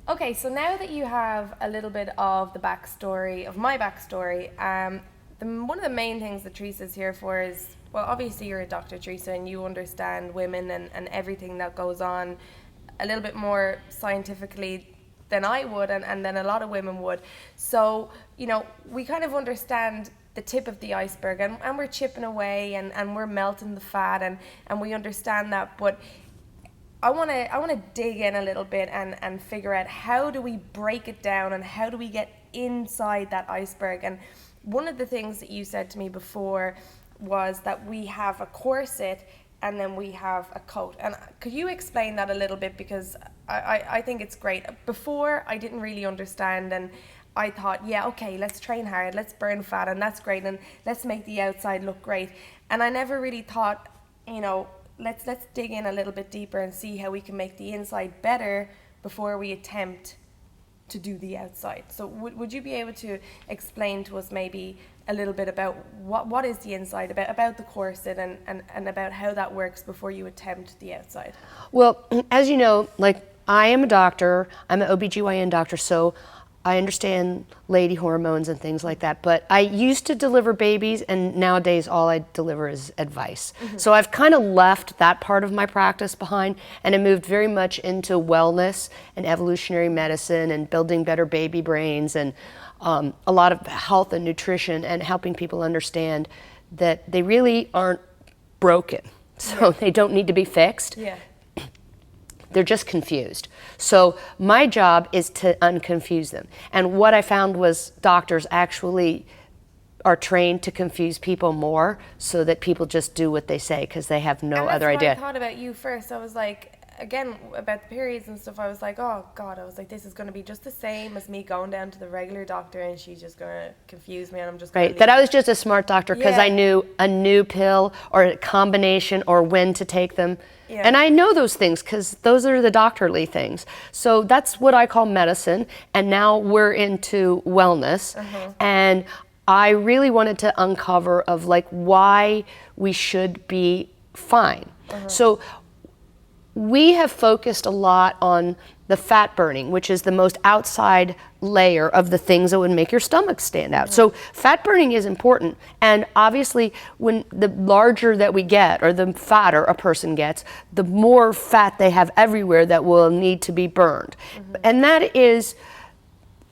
Okay, so now that you have a little bit of the backstory, of my backstory, one of the main things that Teresa's here for is, well, obviously you're a doctor, Teresa, and you understand women and everything that goes on a little bit more scientifically than I would and than a lot of women would. So, you know, we kind of understand the tip of the iceberg and we're chipping away and we're melting the fat and we understand that, but I want to dig in a little bit and figure out how do we break it down and how do we get inside that iceberg. And one of the things that you said to me before was that we have a corset and then we have a coat. And could you explain that a little bit, because I think it's great. Before, I didn't really understand, and I thought, yeah, okay, let's train hard, let's burn fat, and that's great, and let's make the outside look great. And I never really thought, you know, let's dig in a little bit deeper and see how we can make the inside better before we attempt to do the outside. So would you be able to explain to us maybe a little bit about what is the inside, about the corset and about how that works before you attempt the outside? Well, as you know, like, I am a doctor, I'm an OBGYN doctor, so I understand lady hormones and things like that, but I used to deliver babies, and nowadays all I deliver is advice. Mm-hmm. So I've kind of left that part of my practice behind, and I moved very much into wellness and evolutionary medicine and building better baby brains and a lot of health and nutrition and helping people understand that they really aren't broken, so they don't need to be fixed. Yeah. They're just confused. So my job is to unconfuse them. And what I found was doctors actually are trained to confuse people more so that people just do what they say because they have no other idea. I thought about you first. I was like, again, about the periods and stuff, I was like, oh God, I was like, this is going to be just the same as me going down to the regular doctor and she's just going to confuse me and I'm just going to Right, that I was just a smart doctor because I knew a new pill or a combination or when to take them. Yeah. And I know those things because those are the doctorly things. So that's what I call medicine. And now we're into wellness. And I really wanted to uncover of like why we should be fine. So we have focused a lot on the fat burning, which is the most outside layer of the things that would make your stomach stand out. So fat burning is important. And obviously, when the larger that we get, or the fatter a person gets, the more fat they have everywhere that will need to be burned. And that is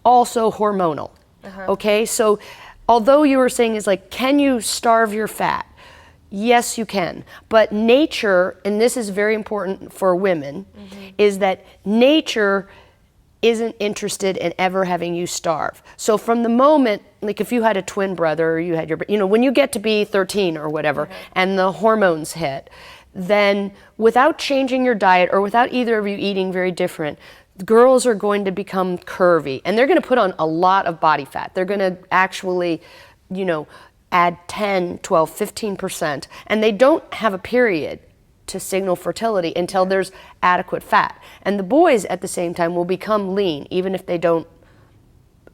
also hormonal. Okay, so although you were saying is like, can you starve your fat? Yes, you can. But nature, and this is very important for women, is that nature isn't interested in ever having you starve. So from the moment, like if you had a twin brother or you had your, you know, when you get to be 13 or whatever, and the hormones hit, then without changing your diet or without either of you eating very different, girls are going to become curvy and they're going to put on a lot of body fat. They're going to actually, you know, add 10, 12, 15%, and they don't have a period to signal fertility until there's adequate fat. And the boys at the same time will become lean, even if they don't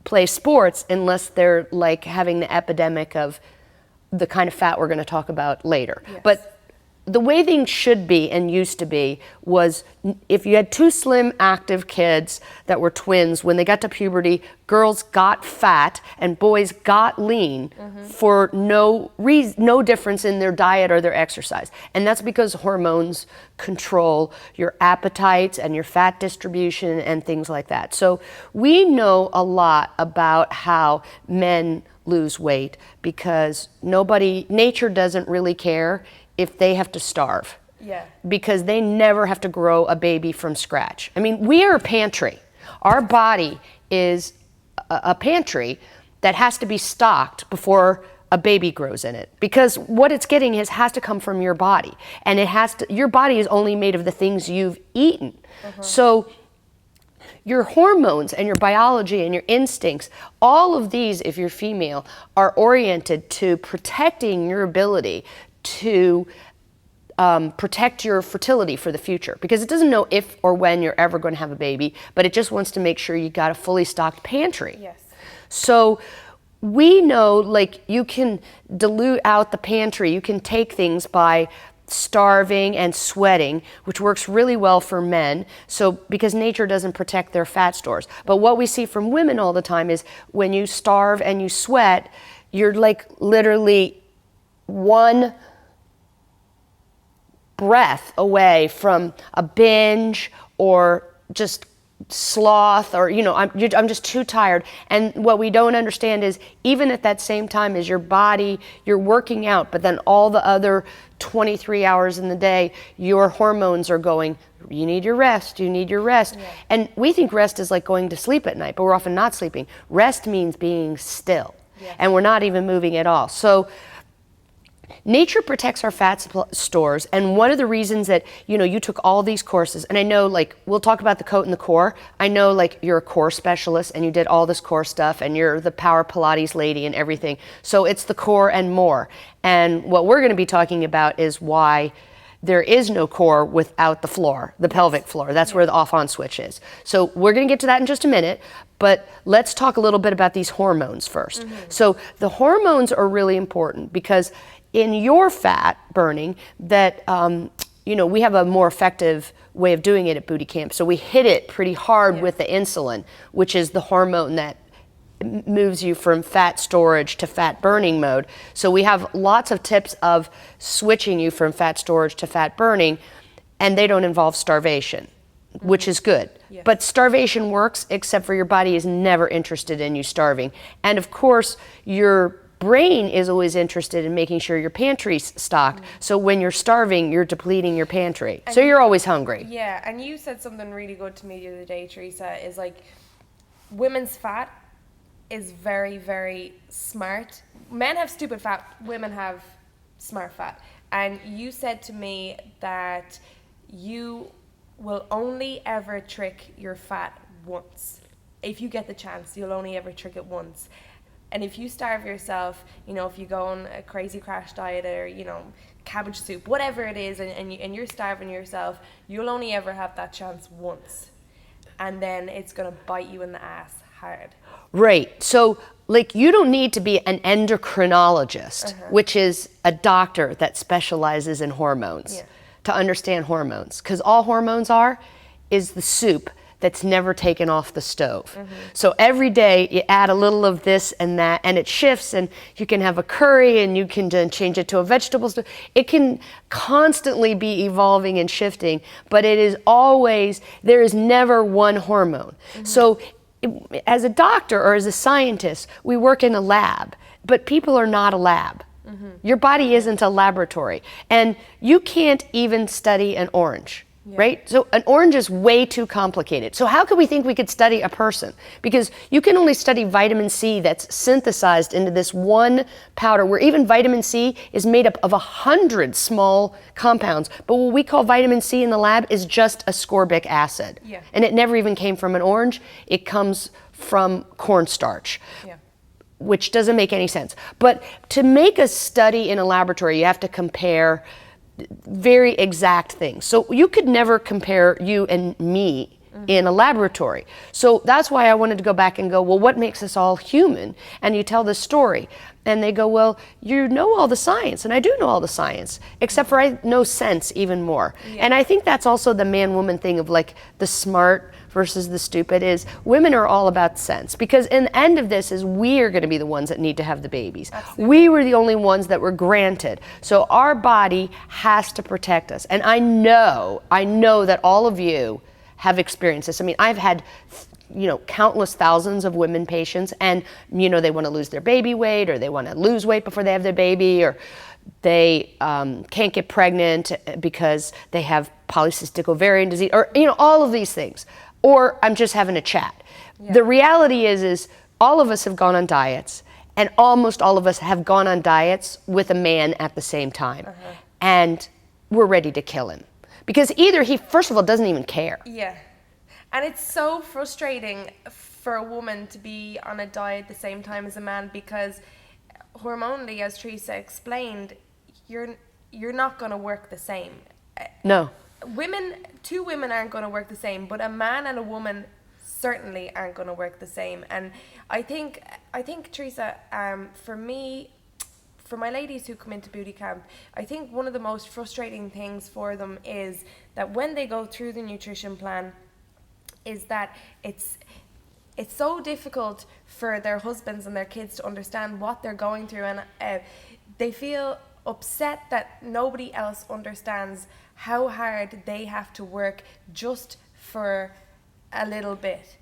play sports, unless they're like having the epidemic of the kind of fat we're going to talk about later. But the way things should be and used to be was if you had two slim, active kids that were twins, when they got to puberty, girls got fat and boys got lean for no difference in their diet or their exercise. And that's because hormones control your appetites and your fat distribution and things like that. So we know a lot about how men lose weight because nature doesn't really care if they have to starve. Because they never have to grow a baby from scratch. I mean, we are a pantry. Our body is a pantry that has to be stocked before a baby grows in it. Because what it's getting has to come from your body. And your body is only made of the things you've eaten. So your hormones and your biology and your instincts, all of these, if you're female, are oriented to protecting your ability to protect your fertility for the future, because it doesn't know if or when you're ever going to have a baby, but it just wants to make sure you got a fully stocked pantry. So we know, like, you can dilute out the pantry, you can take things by starving and sweating, which works really well for men, so because nature doesn't protect their fat stores. But what we see from women all the time is when you starve and you sweat, you're like literally one breath away from a binge or just sloth, or I'm just too tired. And what we don't understand is even at that same time as your body, you're working out, but then all the other 23 hours in the day, your hormones are going, you need your rest, you need your rest. Yeah. And we think rest is like going to sleep at night, but we're often not sleeping. Rest means being still, and we're not even moving at all. So nature protects our fat stores, and one of the reasons that, you took all these courses, and I know, like, we'll talk about the coat and the core. I know, like, you're a core specialist, and you did all this core stuff, and you're the power Pilates lady and everything. So it's the core and more. And what we're going to be talking about is why there is no core without the floor, the pelvic floor. That's where the off-on switch is. So we're going to get to that in just a minute, but let's talk a little bit about these hormones first. So the hormones are really important because in your fat burning, that we have a more effective way of doing it at Booty Camp. So we hit it pretty hard with the insulin, which is the hormone that moves you from fat storage to fat burning mode. So we have lots of tips of switching you from fat storage to fat burning, and they don't involve starvation, which is good. Yeah. But starvation works, except for your body is never interested in you starving. And of course, your brain is always interested in making sure your pantry's stocked. So when you're starving, you're depleting your pantry. And so you're always hungry. Yeah, and you said something really good to me the other day, Theresa, is like women's fat is very, very smart. Men have stupid fat, women have smart fat. And you said to me that you will only ever trick your fat once. If you get the chance, you'll only ever trick it once. And if you starve yourself, if you go on a crazy crash diet or, cabbage soup, whatever it is, and you're starving yourself, you'll only ever have that chance once. And then it's going to bite you in the ass hard. Right. So, like, you don't need to be an endocrinologist, which is a doctor that specializes in hormones, to understand hormones. Because all hormones is the soup that's never taken off the stove. So every day you add a little of this and that, and it shifts, and you can have a curry and you can then change it to a vegetable stew. It can constantly be evolving and shifting, but it is always, there is never one hormone. So as a doctor or as a scientist, we work in a lab, but people are not a lab. Your body isn't a laboratory, and you can't even study an orange. Right? So an orange is way too complicated. So how could we think we could study a person? Because you can only study vitamin C that's synthesized into this one powder, where even vitamin C is made up of 100 small compounds. But what we call vitamin C in the lab is just ascorbic acid. And it never even came from an orange. It comes from cornstarch. Which doesn't make any sense. But to make a study in a laboratory, you have to compare very exact things. So you could never compare you and me in a laboratory. So that's why I wanted to go back and go, well, what makes us all human? And you tell this story. And they go, well, you know all the science. And I do know all the science, except for I know sense even more. And I think that's also the man-woman thing of like the smart versus the stupid is women are all about sense, because in the end of this is we are going to be the ones that need to have the babies. Absolutely. We were the only ones that were granted. So our body has to protect us. And I know that all of you have experienced this. I mean, I've had countless thousands of women patients, and they want to lose their baby weight, or they want to lose weight before they have their baby, or they can't get pregnant because they have polycystic ovarian disease, or all of these things. Or I'm just having a chat. The reality is all of us have gone on diets, and almost all of us have gone on diets with a man at the same time. And we're ready to kill him. Because either he, first of all, doesn't even care. And it's so frustrating for a woman to be on a diet at the same time as a man, because hormonally, as Theresa explained, you're not going to work the same. No. Two women aren't going to work the same, but a man and a woman certainly aren't going to work the same. And I think Theresa, for me, for my ladies who come into booty camp, I think one of the most frustrating things for them is that when they go through the nutrition plan, is that it's so difficult for their husbands and their kids to understand what they're going through, and they feel upset that nobody else understands how hard they have to work just for a little bit.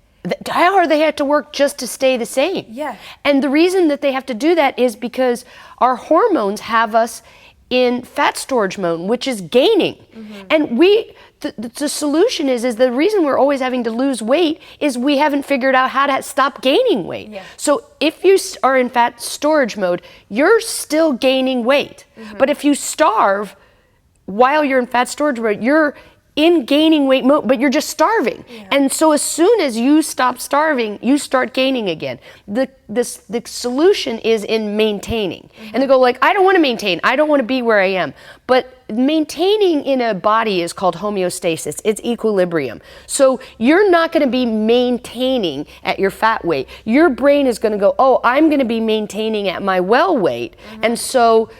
How hard they have to work just to stay the same. Yeah. And the reason that they have to do that is because our hormones have us in fat storage mode, which is gaining. Mm-hmm. And the solution is the reason we're always having to lose weight is we haven't figured out how to stop gaining weight. Yeah. So if you are in fat storage mode, you're still gaining weight. Mm-hmm. But if you starve while you're in fat storage mode, you're in gaining weight mode, but you're just starving. Yeah. And so as soon as you stop starving, you start gaining again. The solution is in maintaining. Mm-hmm. And they go like, I don't want to maintain. I don't want to be where I am. But maintaining in a body is called homeostasis. It's equilibrium. So you're not going to be maintaining at your fat weight. Your brain is going to go, oh, I'm going to be maintaining at my well weight. Mm-hmm. And so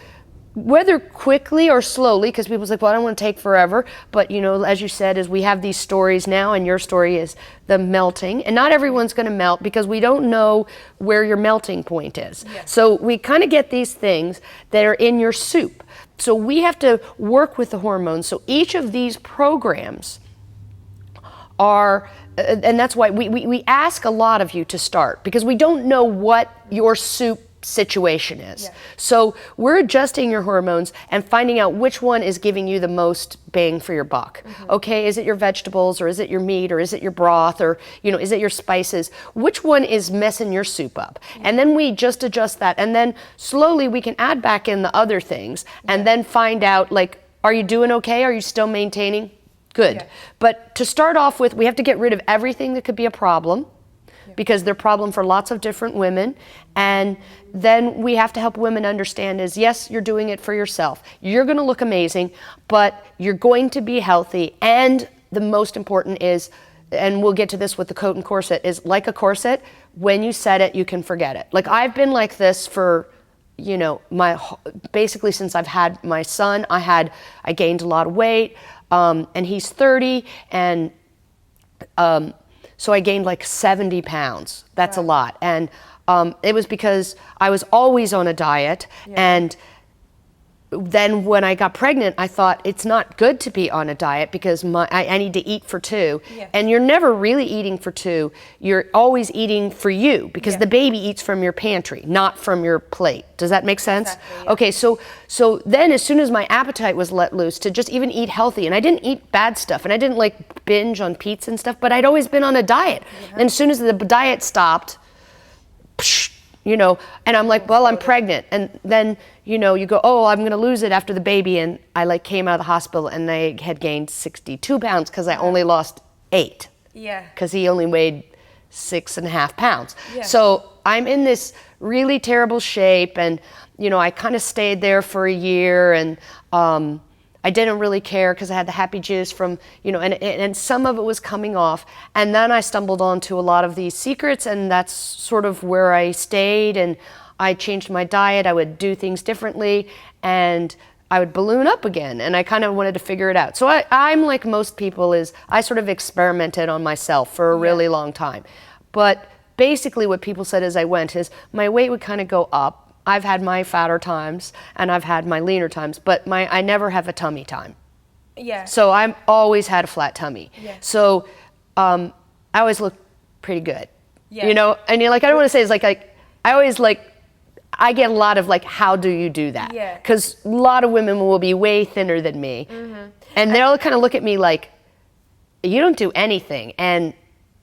whether quickly or slowly, because people's like, well, I don't want to take forever, but as you said, is we have these stories now, and your story is the melting, and not everyone's going to melt because we don't know where your melting point is. Yes. So we kind of get these things that are in your soup. So we have to work with the hormones. So each of these programs are, and that's why we ask a lot of you to start, because we don't know what your soup situation is. Yeah. So we're adjusting your hormones and finding out which one is giving you the most bang for your buck. Mm-hmm. Okay, is it your vegetables, or is it your meat, or is it your broth, or is it your spices? Which one is messing your soup up? Mm-hmm. And then we just adjust that, and then slowly we can add back in the other things, and then find out, like, are you doing okay? Are you still maintaining? Good. Yeah. But to start off with, we have to get rid of everything that could be a problem, because they're a problem for lots of different women. And then we have to help women understand is, yes, you're doing it for yourself. You're going to look amazing, but you're going to be healthy. And the most important is, and we'll get to this with the coat and corset, is like a corset, when you set it, you can forget it. Like, I've been like this for, basically since I've had my son. I gained a lot of weight, and he's 30, and so I gained like 70 pounds. That's a lot. And it was because I was always on a diet. Yeah. And then when I got pregnant, I thought it's not good to be on a diet because I need to eat for two. Yeah. And you're never really eating for two. You're always eating for you, because the baby eats from your pantry, not from your plate. Does that make sense? Exactly, yeah. Okay, so then as soon as my appetite was let loose to just even eat healthy, and I didn't eat bad stuff, and I didn't like binge on pizza and stuff, but I'd always been on a diet. And as soon as the diet stopped, and I'm like, well, I'm pregnant. And then, you go, oh, I'm going to lose it after the baby. And I came out of the hospital and I had gained 62 pounds because I only lost 8. Yeah. Because he only weighed 6.5 pounds. Yeah. So I'm in this really terrible shape. And, I kind of stayed there for a year, and I didn't really care because I had the happy juice from, and some of it was coming off. And then I stumbled onto a lot of these secrets, and that's sort of where I stayed, and I changed my diet. I would do things differently, and I would balloon up again, and I kind of wanted to figure it out. So I'm like most people, is I sort of experimented on myself for a really long time. But basically what people said as I went is my weight would kind of go up. I've had my fatter times and I've had my leaner times, but I never have a tummy time. Yeah. So I've always had a flat tummy. Yeah. So I always look pretty good. Yeah. And you're like, I don't want to say it's like I always I get a lot of how do you do that? Yeah. Because a lot of women will be way thinner than me. Mm-hmm. And they'll kind of look at me like, you don't do anything and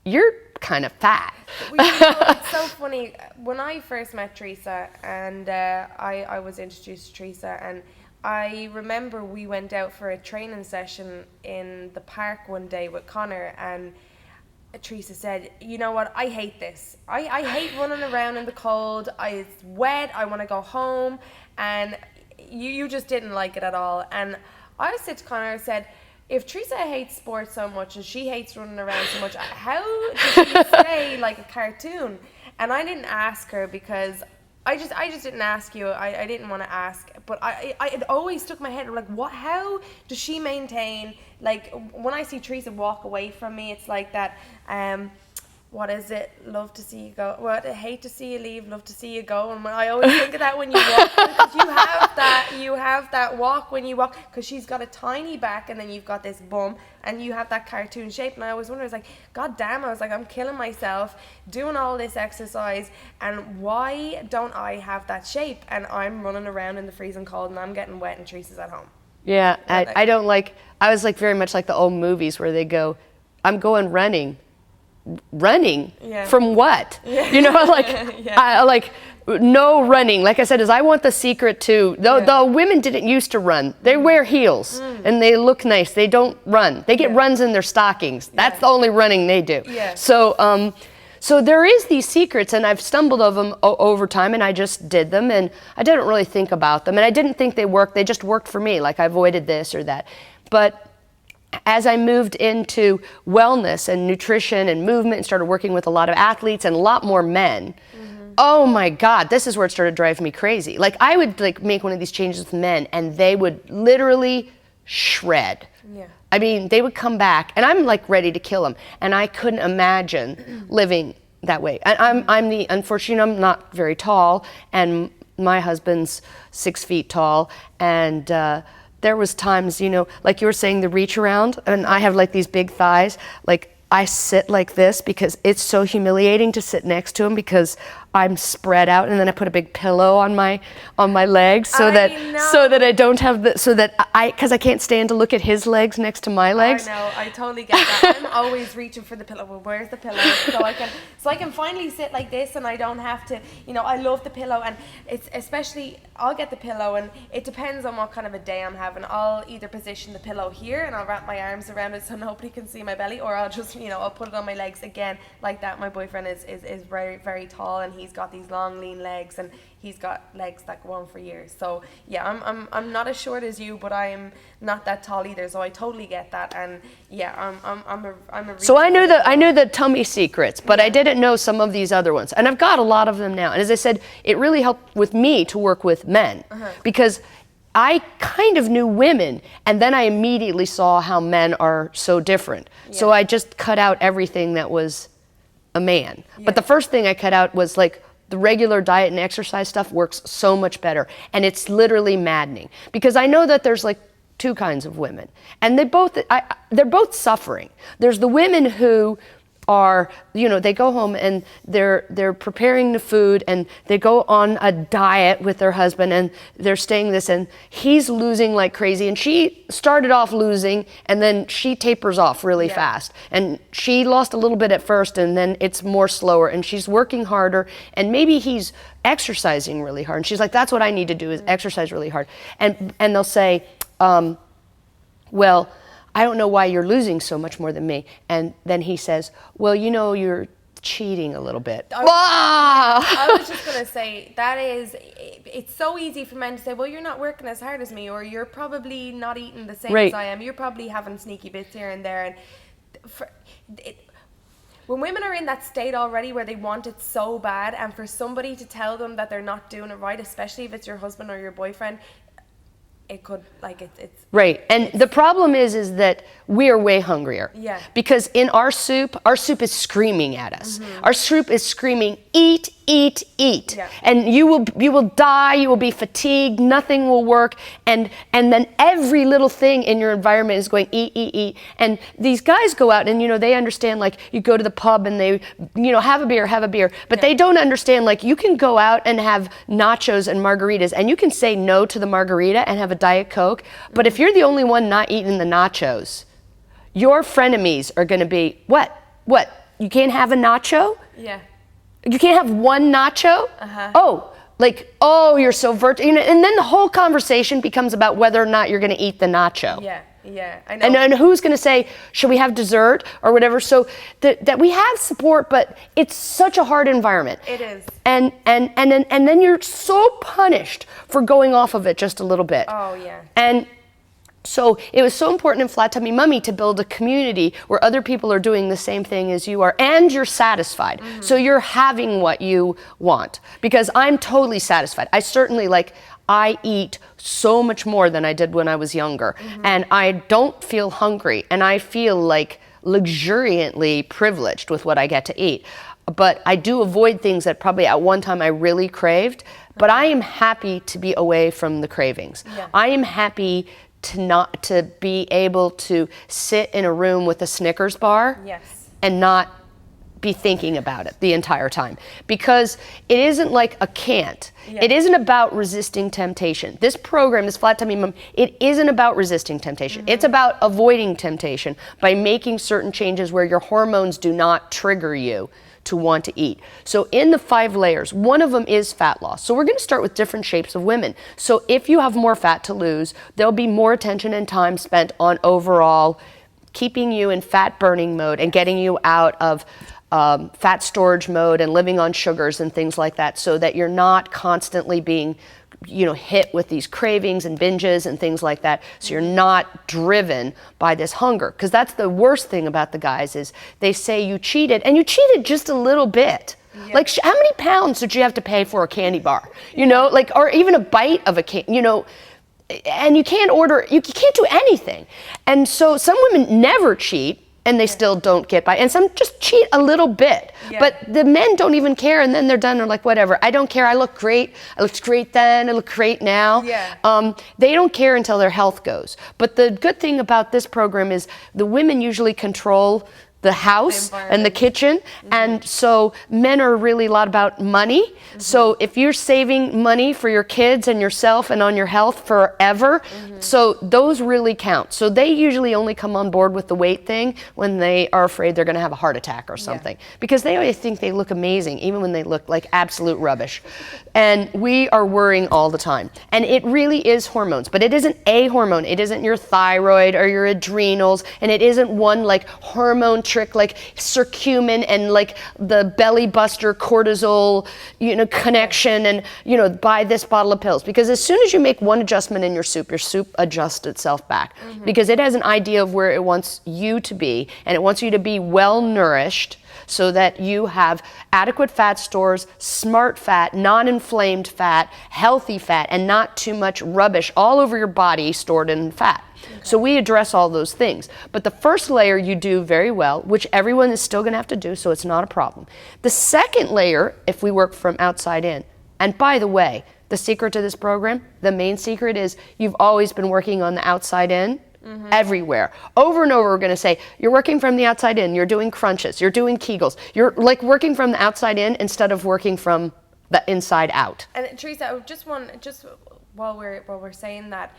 you're kind of fat. It's so funny. When I first met Theresa, and I was introduced to Theresa, and I remember we went out for a training session in the park one day with Connor, and Theresa said, you know what, I hate this. I hate running around in the cold. It's wet. I want to go home. And you just didn't like it at all. And I said to Connor, I said, if Theresa hates sports so much and she hates running around so much, how does she stay like a cartoon? And I didn't ask her because I just didn't ask you. I didn't want to ask, but it always stuck in my head. Like, what? How does she maintain? Like, when I see Theresa walk away from me, it's like that. What is it? Love to see you go. What? I hate to see you leave. Love to see you go. And I always think of that when you walk, because you have that walk when you walk, because she's got a tiny back and then you've got this bum and you have that cartoon shape. And I always wonder, I was like, God damn! I was like, I'm killing myself doing all this exercise, and why don't I have that shape? And I'm running around in the freezing cold and I'm getting wet and Teresa's at home. Yeah, I don't like. I was like very much like the old movies where they go, I'm going running. Yeah. From what? Yeah. You know, like Yeah. I like no running. Like I said, is I want the secret to the women didn't used to run. They wear heels and they look nice. They don't run. They get runs in their stockings. That's the only running they do. Yeah. So so there is these secrets, and I've stumbled over them over time, and I just did them, and I didn't really think about them, and I didn't think they worked. They just worked for me. Like I avoided this or that, but as I moved into wellness and nutrition and movement and started working with a lot of athletes and a lot more men, oh my God, this is where it started driving me crazy. Like I would like make one of these changes with men and they would literally shred. Yeah. I mean, they would come back and I'm like ready to kill them. And I couldn't imagine living that way. And unfortunately, I'm not very tall, and my husband's 6 feet tall, and there was times, you know, like you were saying, the reach around, and I have like these big thighs, like I sit like this because it's so humiliating to sit next to him because I'm spread out, and then I put a big pillow on my legs so that I don't have because I can't stand to look at his legs next to my legs. I know, I totally get that. I'm always reaching for the pillow. Well, where's the pillow? So I can finally sit like this, and I don't have to. You know, I love the pillow, and it's especially I'll get the pillow, and it depends on what kind of a day I'm having. I'll either position the pillow here, and I'll wrap my arms around it so nobody can see my belly, or I'll just I'll put it on my legs again like that. My boyfriend is very, very tall, and he's got these long, lean legs, and he's got legs that go on for years. So yeah, I'm not as short as you, but I'm not that tall either. So I totally get that, and yeah, I'm a. So I knew the tummy secrets, but I didn't know some of these other ones, and I've got a lot of them now. And as I said, it really helped with me to work with men because I kind of knew women, and then I immediately saw how men are so different. Yeah. So I just cut out everything that was a man. Yeah. But the first thing I cut out was like the regular diet and exercise stuff works so much better. And it's literally maddening because I know that there's like two kinds of women, and they're both suffering. There's the women who are, they go home and they're preparing the food and they go on a diet with their husband and they're staying this, and he's losing like crazy, and she started off losing and then she tapers off really fast, and she lost a little bit at first and then it's more slower, and she's working harder, and maybe he's exercising really hard, and she's like, that's what I need to do is exercise really hard, and they'll say, well, I don't know why you're losing so much more than me. And then he says, well, you're cheating a little bit. I was just going to say, it's so easy for men to say, well, you're not working as hard as me, or you're probably not eating the same as I am. You're probably having sneaky bits here and there. And when women are in that state already where they want it so bad, and for somebody to tell them that they're not doing it right, especially if it's your husband or your boyfriend, it could, it's right. And the problem is that we are way hungrier. Yeah. Because in our soup is screaming at us. Our soup is screaming, eat, eat, eat. Yeah. And you will die, you will be fatigued, nothing will work, and then every little thing in your environment is going eat, eat, eat. And these guys go out and they understand, like, you go to the pub and they have a beer, but they don't understand, like, you can go out and have nachos and margaritas, and you can say no to the margarita and have a Diet Coke, but if you're the only one not eating the nachos, your frenemies are going to be, what? You can't have a nacho? Yeah. You can't have one nacho? Oh, you're so and then the whole conversation becomes about whether or not you're going to eat the nacho. Yeah, I know. And who's going to say, should we have dessert or whatever? So that we have support, but it's such a hard environment. It is. And then you're so punished for going off of it just a little bit. Oh, yeah. And So it was so important in Flat Tummy Mummy to build a community where other people are doing the same thing as you are, and you're satisfied. So you're having what you want, because I'm totally satisfied. I eat so much more than I did when I was younger, and I don't feel hungry, and I feel like luxuriantly privileged with what I get to eat. But I do avoid things that probably at one time I really craved, but I am happy to be away from the cravings. Yeah. I am happy to be able to sit in a room with a Snickers bar and not be thinking about it the entire time, because it isn't like a can't. It isn't about resisting temptation. This program, this Flat Tummy Mum, it isn't about resisting temptation. It's about avoiding temptation by making certain changes where your hormones do not trigger you to want to eat. So in the 5 layers, one of them is fat loss. So we're going to start with different shapes of women. So if you have more fat to lose, there'll be more attention and time spent on overall keeping you in fat burning mode and getting you out of fat storage mode and living on sugars and things like that, so that you're not constantly being hit with these cravings and binges and things like that, so you're not driven by this hunger. Because that's the worst thing about the guys, is they say you cheated, and you cheated just a little bit. Like, how many pounds did you have to pay for a candy bar? Or even a bite of a candy, and you can't do anything. And so some women never cheat, and they still don't get by. And some just cheat a little bit. But the men don't even care, and then they're done. They're like, whatever, I don't care. I look great. I looked great then. I look great now. They don't care until their health goes. But the good thing about this program is the women usually control the house and the kitchen. And so men are really a lot about money. So if you're saving money for your kids and yourself and on your health forever, so those really count. So they usually only come on board with the weight thing when they are afraid they're going to have a heart attack or something, because they always think they look amazing even when they look like absolute rubbish. And we are worrying all the time. And it really is hormones, but it isn't a hormone. It isn't your thyroid or your adrenals, and it isn't one like hormone trick like curcumin and like the belly buster cortisol, connection, and buy this bottle of pills. Because as soon as you make one adjustment in your soup adjusts itself back, because it has an idea of where it wants you to be, and it wants you to be well nourished, so that you have adequate fat stores, smart fat, non-inflamed fat, healthy fat, and not too much rubbish all over your body stored in fat. So we address all those things. But the first layer you do very well, which everyone is still going to have to do, so it's not a problem. The second layer, if we work from outside in, and by the way, the secret to this program, the main secret is you've always been working on the outside in. Everywhere. Over and over, we're going to say, you're working from the outside in, you're doing crunches, you're doing Kegels, you're like working from the outside in instead of working from the inside out. And Theresa, while we're saying that,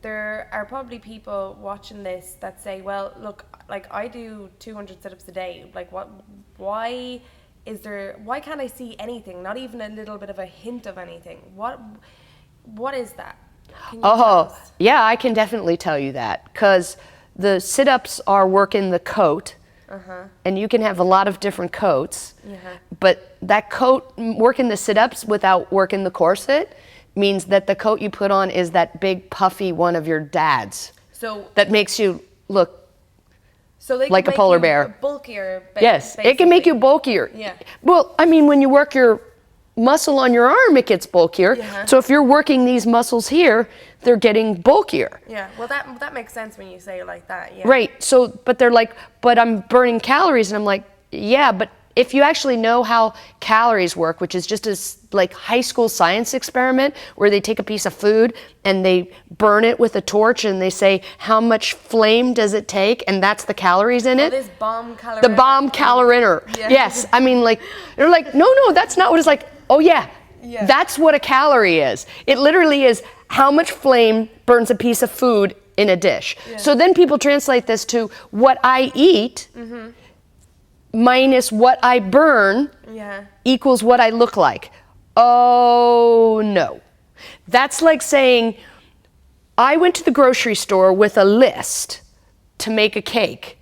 there are probably people watching this that say, well, look, like I do 200 sit-ups a day. Like why can't I see anything? Not even a little bit of a hint of anything. What is that? Yeah, I can definitely tell you that, because the sit-ups are working the coat, and you can have a lot of different coats, but that coat, working the sit-ups without working the corset, means that the coat you put on is that big puffy one of your dad's. So that makes you look like a polar bear. Bulkier. Yes, basically. It can make you bulkier. Yeah. Well, I mean, when you work your muscle on your arm, it gets bulkier. So if you're working these muscles here, they're getting bulkier. Yeah, well that makes sense when you say it like that. Yeah. Right. So, but they're like, but I'm burning calories, and I'm like, yeah, but if you actually know how calories work, which is just a like high school science experiment where they take a piece of food and they burn it with a torch and they say how much flame does it take, and that's the calories in it. This bomb calorimeter. The bomb calorimeter. Yes. I mean, like, they're like, no, that's not what it's like. Oh yeah, that's what a calorie is. It literally is how much flame burns a piece of food in a dish. So then people translate this to what I eat minus what I burn equals what I look like. Oh no. That's like saying I went to the grocery store with a list to make a cake,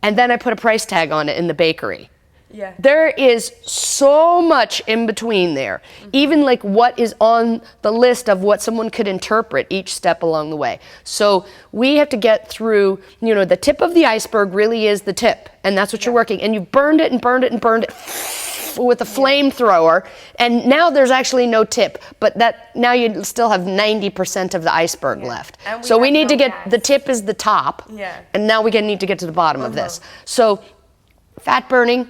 and then I put a price tag on it in the bakery. Yeah. There is so much in between there. Even like what is on the list of what someone could interpret each step along the way. So we have to get through, the tip of the iceberg really is the tip, and that's what you're working. And you've burned it and burned it and burned it with a flamethrower, and now there's actually no tip, but now you still have 90% of the iceberg left. So we need to get, the tip is the top, and now we need to get to the bottom of this. So fat burning,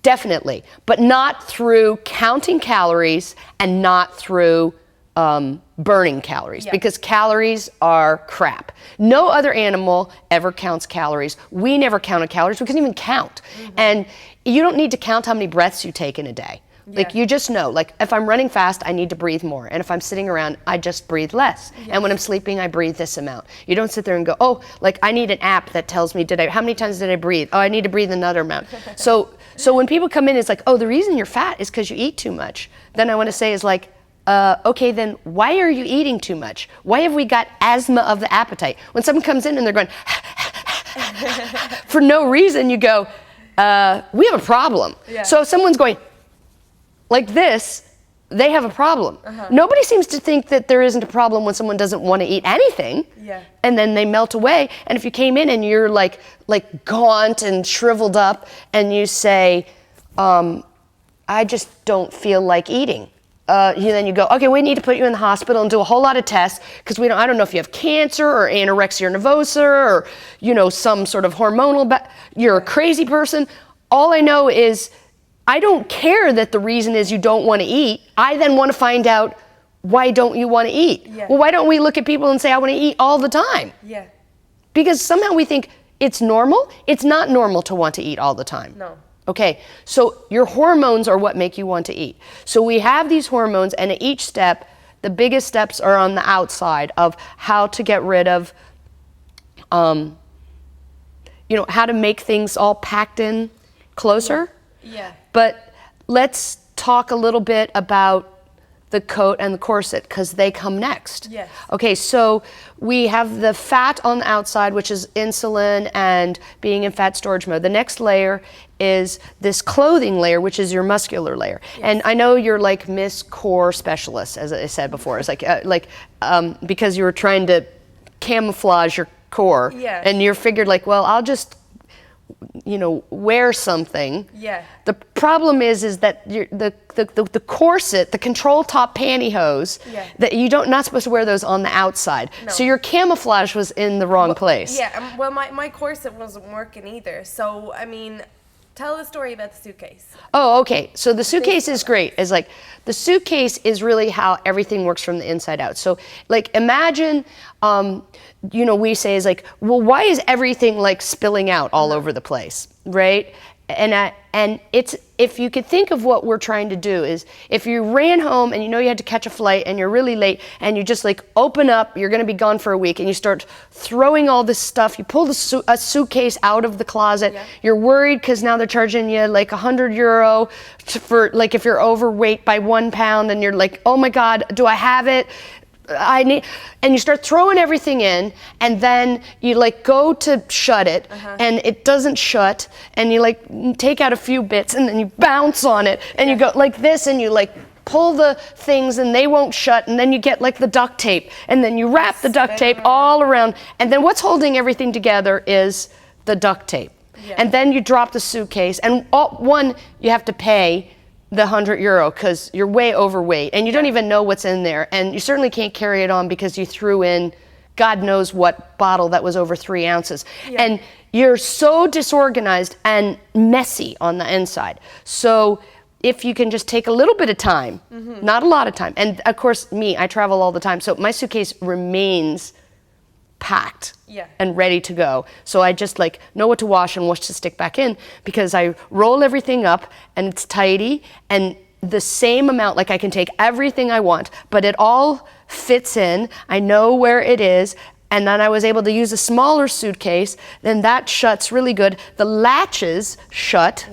definitely, but not through counting calories and not through burning calories, because calories are crap. No other animal ever counts calories. We never counted calories. We couldn't even count. And you don't need to count how many breaths you take in a day. Like, you just know, like, if I'm running fast, I need to breathe more. And if I'm sitting around, I just breathe less. And when I'm sleeping, I breathe this amount. You don't sit there and go, oh, like, I need an app that tells me, how many times did I breathe? Oh, I need to breathe another amount. So when people come in, it's like, oh, the reason you're fat is because you eat too much. Then I want to say is like, okay, then why are you eating too much? Why have we got asthma of the appetite? When someone comes in and they're going, for no reason, you go, we have a problem. So if someone's going like this, they have a problem. Nobody seems to think that there isn't a problem when someone doesn't want to eat anything, and then they melt away. And if you came in and you're like gaunt and shriveled up, and you say, I just don't feel like eating. Then you go, okay, we need to put you in the hospital and do a whole lot of tests, because I don't know if you have cancer or anorexia nervosa or, some sort of hormonal, you're a crazy person. All I know is I don't care that the reason is you don't want to eat. I then want to find out, why don't you want to eat? Well, why don't we look at people and say, I want to eat all the time? Because somehow we think it's normal. It's not normal to want to eat all the time. No. Okay, so your hormones are what make you want to eat. So we have these hormones, and at each step, the biggest steps are on the outside of how to get rid of, how to make things all packed in closer. But let's talk a little bit about the coat and the corset, because they come next. Okay, so we have the fat on the outside, which is insulin and being in fat storage mode. The next layer is this clothing layer, which is your muscular layer. And I know you're like Miss Core Specialist, as I said before. It's like because you were trying to camouflage your core, and you're figured like, well, I'll just wear something. The problem is that the corset, the control top pantyhose, that not supposed to wear those on the outside. So your camouflage was in the wrong place. Well, my corset wasn't working either. So, I mean, tell the story about the suitcase. Oh, okay. So the suitcase is great. It's like, the suitcase is really how everything works from the inside out. So, like, imagine, we say is like, well, why is everything like spilling out all over the place, right? And it's, if you could think of what we're trying to do is, if you ran home and you had to catch a flight and you're really late, and you just like open up, you're going to be gone for a week, and you start throwing all this stuff, you pull a suitcase out of the closet, you're worried because now they're charging you like €100 for like if you're overweight by 1 pound, and you're like, oh my God, do I have it? And you start throwing everything in, and then you like go to shut it, and it doesn't shut, and you like take out a few bits, and then you bounce on it, and you go like this, and you like pull the things, and they won't shut, and then you get like the duct tape, and then you wrap the duct tape all around, and then what's holding everything together is the duct tape. And then you drop the suitcase, and you have to pay the €100 because you're way overweight, and you don't even know what's in there, and you certainly can't carry it on because you threw in God knows what bottle that was over 3 ounces. And you're so disorganized and messy on the inside. So if you can just take a little bit of time, not a lot of time, and of course I travel all the time, so my suitcase remains packed and ready to go. So I just like know what to wash and what to stick back in, because I roll everything up and it's tidy, and the same amount, like I can take everything I want, but it all fits in. I know where it is. And then I was able to use a smaller suitcase, then that shuts really good. The latches shut.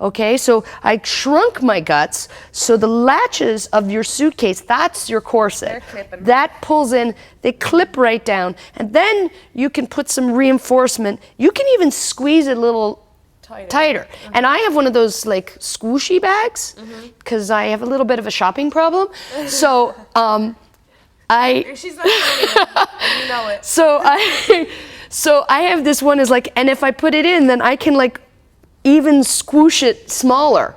Okay, so I shrunk my guts, so the latches of your suitcase, that's your corset. That pulls in, they clip right down, and then you can put some reinforcement. You can even squeeze a little tighter. And I have one of those like squishy bags because I have a little bit of a shopping problem. So She's not the only one, and you know it. So I have this one is like, and if I put it in, then I can like even squoosh it smaller.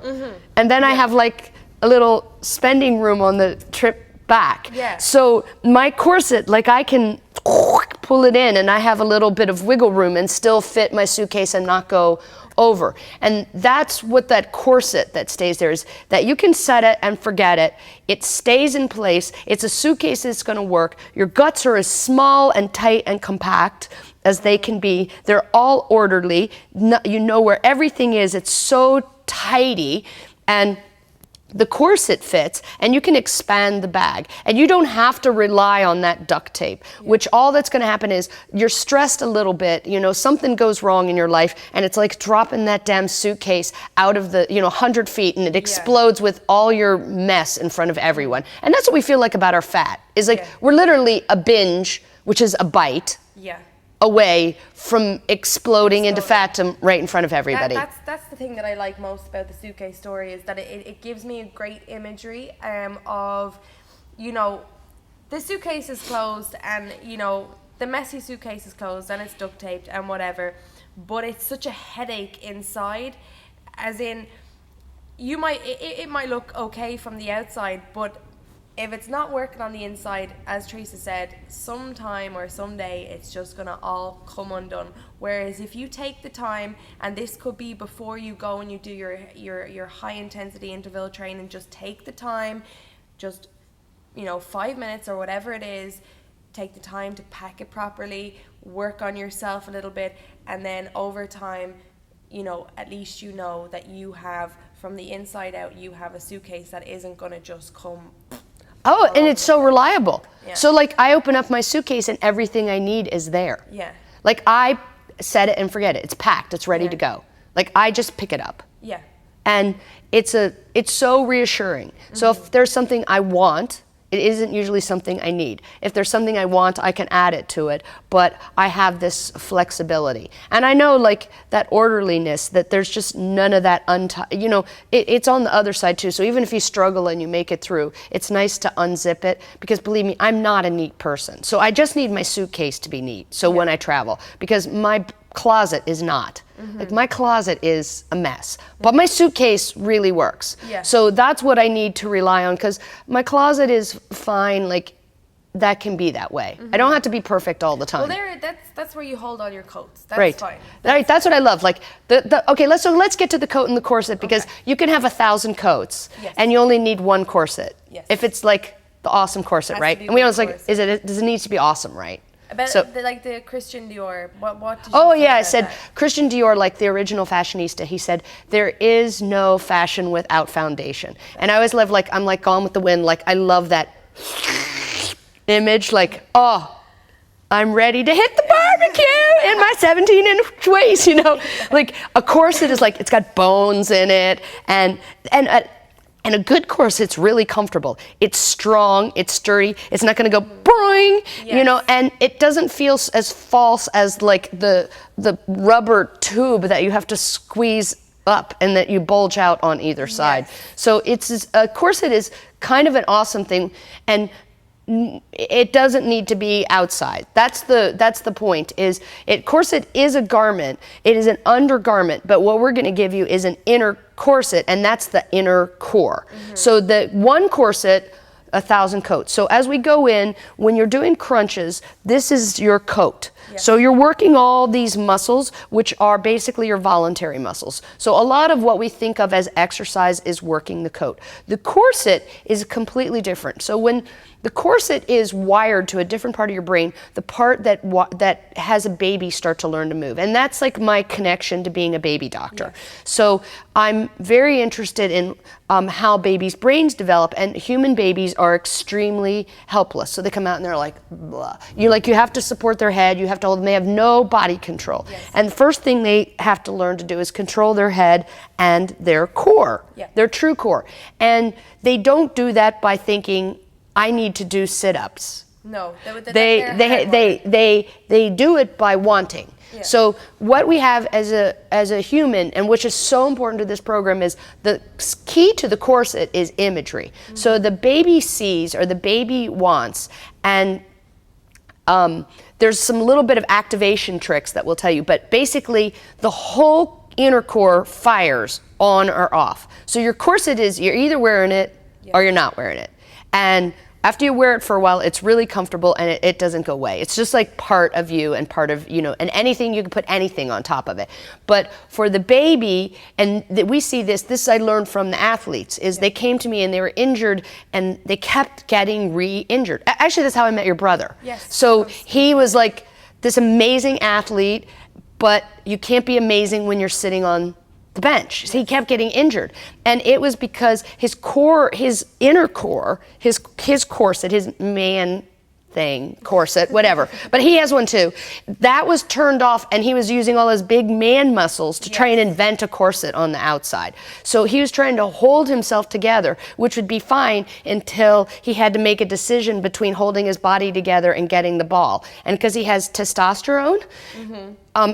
And then I have like a little spending room on the trip back. Yeah. So my corset, like I can pull it in and I have a little bit of wiggle room and still fit my suitcase and not go over. And that's what that corset that stays there is, that you can set it and forget it. It stays in place. It's a suitcase that's going to work. Your guts are as small and tight and compact as they can be. They're all orderly. You know where everything is. It's so tidy, and the corset fits, and you can expand the bag, and you don't have to rely on that duct tape, which all that's going to happen is you're stressed a little bit, you know, something goes wrong in your life, and it's like dropping that damn suitcase out of the, 100 feet, and it explodes with all your mess in front of everyone. And that's what we feel like about our fat, is like we're literally a binge, which is a bite, away from exploding into fatum right in front of everybody. That's the thing that I like most about the suitcase story, is that it gives me a great imagery of, the suitcase is closed, and the messy suitcase is closed and it's duct taped and whatever, but it's such a headache inside, as in it might look okay from the outside, but if it's not working on the inside, as Theresa said, sometime or someday it's just gonna all come undone. Whereas if you take the time, and this could be before you go and you do your high intensity interval training, just take the time, just 5 minutes or whatever it is, take the time to pack it properly, work on yourself a little bit, and then over time, at least that you have, from the inside out, you have a suitcase that isn't gonna just come. Oh, and it's so reliable. Yeah. So like I open up my suitcase and everything I need is there. Yeah. Like I set it and forget it. It's packed. It's ready to go. Like I just pick it up. Yeah. And it's so reassuring. So if there's something I want, it isn't usually something I need. If there's something I want, I can add it to it, but I have this flexibility. And I know like that orderliness, that there's just none of that it's on the other side too. So even if you struggle and you make it through, it's nice to unzip it, because believe me, I'm not a neat person. So I just need my suitcase to be neat. So when I travel, because my closet is not. Like my closet is a mess, but my suitcase really works. Yeah. So that's what I need to rely on, because my closet is fine. Like that can be that way. I don't have to be perfect all the time. Well, that's where you hold all your coats. That's right. fine. That's what I love. Like okay, let's get to the coat and the corset, because you can have 1,000 coats and you only need one corset. Yes. If it's like the awesome corset, right? And we always like, does it need to be awesome, right? About the Christian Dior, what did you Oh think yeah, I about said that? Christian Dior, like the original fashionista, he said, there is no fashion without foundation. And I always love, like, I'm like Gone with the Wind, like I love that image, like, oh, I'm ready to hit the barbecue in my 17-inch waist, Like a corset is like, it's got bones in it, and a good corset's really comfortable. It's strong, it's sturdy, it's not gonna go boing, and it doesn't feel as false as like the rubber tube that you have to squeeze up and that you bulge out on either side. So a corset is kind of an awesome thing, and it doesn't need to be outside. That's the point. Corset is a garment. It is an undergarment, but what we're going to give you is an inner corset, and that's the inner core. So the one corset, 1,000 coats. So as we go in, when you're doing crunches, this is your coat. So you're working all these muscles, which are basically your voluntary muscles. So a lot of what we think of as exercise is working the coat. The corset is completely different. So when the corset is wired to a different part of your brain, the part that has a baby start to learn to move. And that's like my connection to being a baby doctor. So I'm very interested in how babies' brains develop, and human babies are extremely helpless. So they come out and they're like, blah. You have to support their head, you have to hold them, they have no body control. And the first thing they have to learn to do is control their head and their core, their true core. And they don't do that by thinking, I need to do sit-ups. No, they do it by wanting. Yeah. So what we have as a human, and which is so important to this program, is the key to the corset is imagery. So the baby sees, or the baby wants, and there's some little bit of activation tricks that will tell you, but basically the whole inner core fires on or off. So your corset is, you're either wearing it or you're not wearing it. And after you wear it for a while, it's really comfortable and it doesn't go away. It's just like part of you and part of, and anything, you can put anything on top of it. But for the baby, and we see this I learned from the athletes, is they came to me and they were injured and they kept getting re-injured. Actually, that's how I met your brother. Yes. So he was like this amazing athlete, but you can't be amazing when you're sitting on the bench. So he kept getting injured, and it was because his core, his inner core, his corset, his man thing, corset, whatever, but he has one too, that was turned off, and he was using all his big man muscles to try and invent a corset on the outside. So he was trying to hold himself together, which would be fine until he had to make a decision between holding his body together and getting the ball. And because he has testosterone,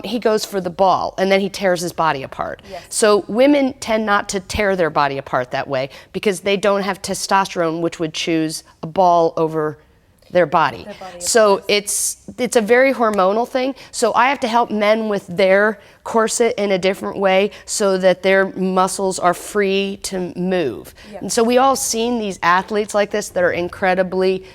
he goes for the ball, and then he tears his body apart. Yes. So women tend not to tear their body apart that way because they don't have testosterone, which would choose a ball over their body. So it's a very hormonal thing. So I have to help men with their corset in a different way so that their muscles are free to move. Yeah. And so we all seen these athletes like this that are incredibly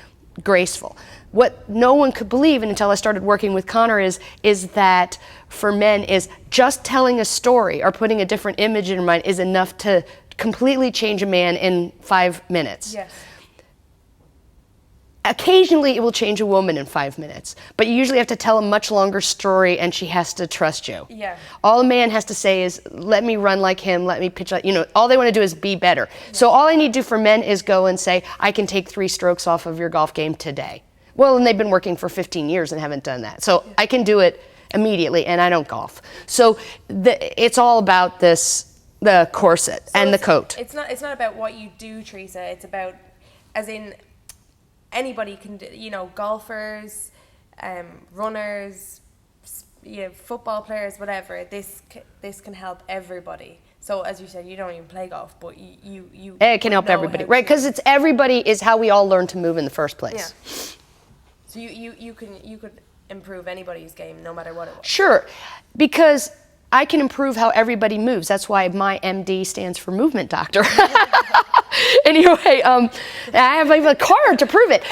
graceful. What no one could believe until I started working with Connor is that for men is just telling a story or putting a different image in your mind is enough to completely change a man in 5 minutes. Yes. Occasionally it will change a woman in 5 minutes, but you usually have to tell a much longer story and she has to trust you. Yeah. All a man has to say is, let me run like him, let me pitch like, all they want to do is be better. Yeah. So all I need to do for men is go and say, I can take 3 strokes off of your golf game today. Well, and they've been working for 15 years and haven't done that. So I can do it immediately, and I don't golf. So it's all about the corset and the coat. It's not about what you do, Theresa. It's about, as in, anybody can do, golfers, runners, football players, whatever. This can help everybody. So as you said, you don't even play golf, but you it can help everybody, right? Because it's everybody is how we all learn to move in the first place. Yeah. So you could improve anybody's game, no matter what it was. Sure, because I can improve how everybody moves. That's why my MD stands for movement doctor. Anyway, I have a card to prove it.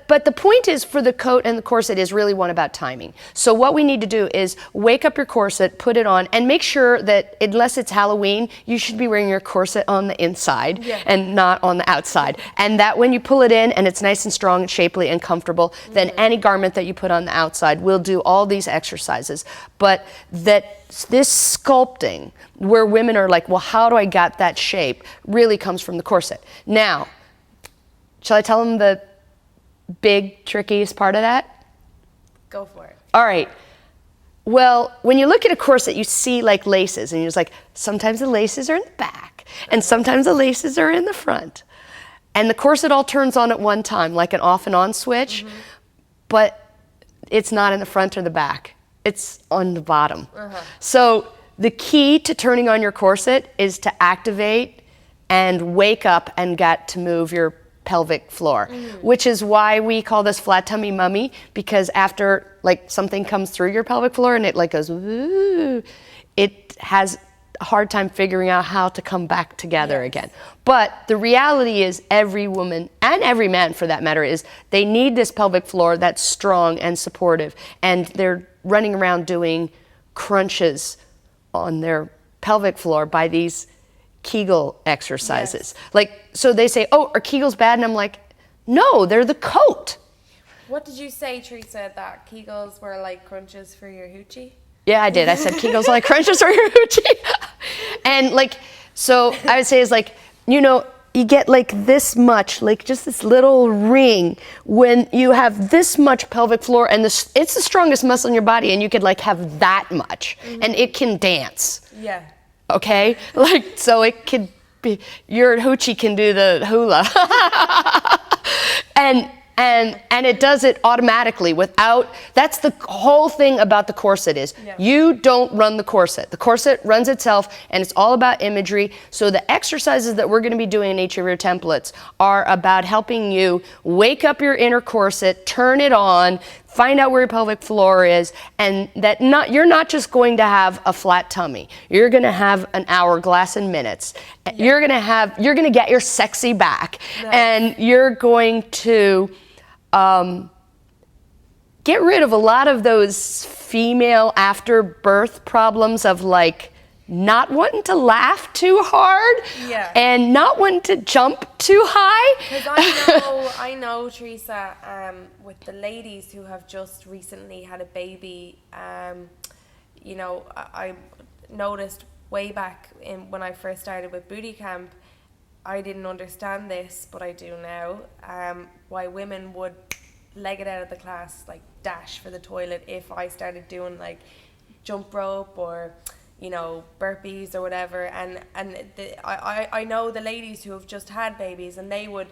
But the point is, for the coat and the corset is really one about timing. So what we need to do is wake up your corset, put it on, and make sure that unless it's Halloween, you should be wearing your corset on the inside and not on the outside. And that when you pull it in and it's nice and strong and shapely and comfortable, then any garment that you put on the outside will do all these exercises. But this sculpting, where women are like, well, how do I get that shape, really comes from the corset. Now, shall I tell them the big, trickiest part of that? Go for it. All right. Well, when you look at a corset, you see like laces, and you're just like, sometimes the laces are in the back, and sometimes the laces are in the front. And the corset all turns on at one time, like an off and on switch, but it's not in the front or the back. It's on the bottom. So the key to turning on your corset is to activate and wake up and get to move your pelvic floor, which is why we call this flat tummy mummy, because after like something comes through your pelvic floor and it like goes, ooh, it has a hard time figuring out how to come back together again. But the reality is every woman, and every man for that matter, is they need this pelvic floor that's strong and supportive, and they're running around doing crunches on their pelvic floor by these Kegel exercises. Like, so they say, oh, are Kegels bad? And I'm like, no, they're the coat. What did you say, Theresa, that Kegels were like crunches for your hoochie? Yeah, I did. I said Kegels are like crunches for your hoochie. And like, so I would say is like, you get like this much, like just this little ring when you have this much pelvic floor, and it's the strongest muscle in your body, and you could like have that much, and it can dance. Yeah. Okay? Like, so it could be, your hoochie can do the hula. And And it does it automatically without, that's the whole thing about the corset is you don't run the corset. The corset runs itself, and it's all about imagery. So the exercises that we're going to be doing in each of your templates are about helping you wake up your inner corset, turn it on, find out where your pelvic floor is, and that you're not just going to have a flat tummy. You're going to have an hourglass in minutes. You're going to get your sexy back, and you're going to get rid of a lot of those female after birth problems of like not wanting to laugh too hard and not wanting to jump too high. Because I know, Theresa, with the ladies who have just recently had a baby, you know, I noticed way back when I first started with booty camp, I didn't understand this, but I do now, why women would leg it out of the class, like dash for the toilet if I started doing like jump rope or, you know, burpees or whatever, and I know the ladies who have just had babies, and they would,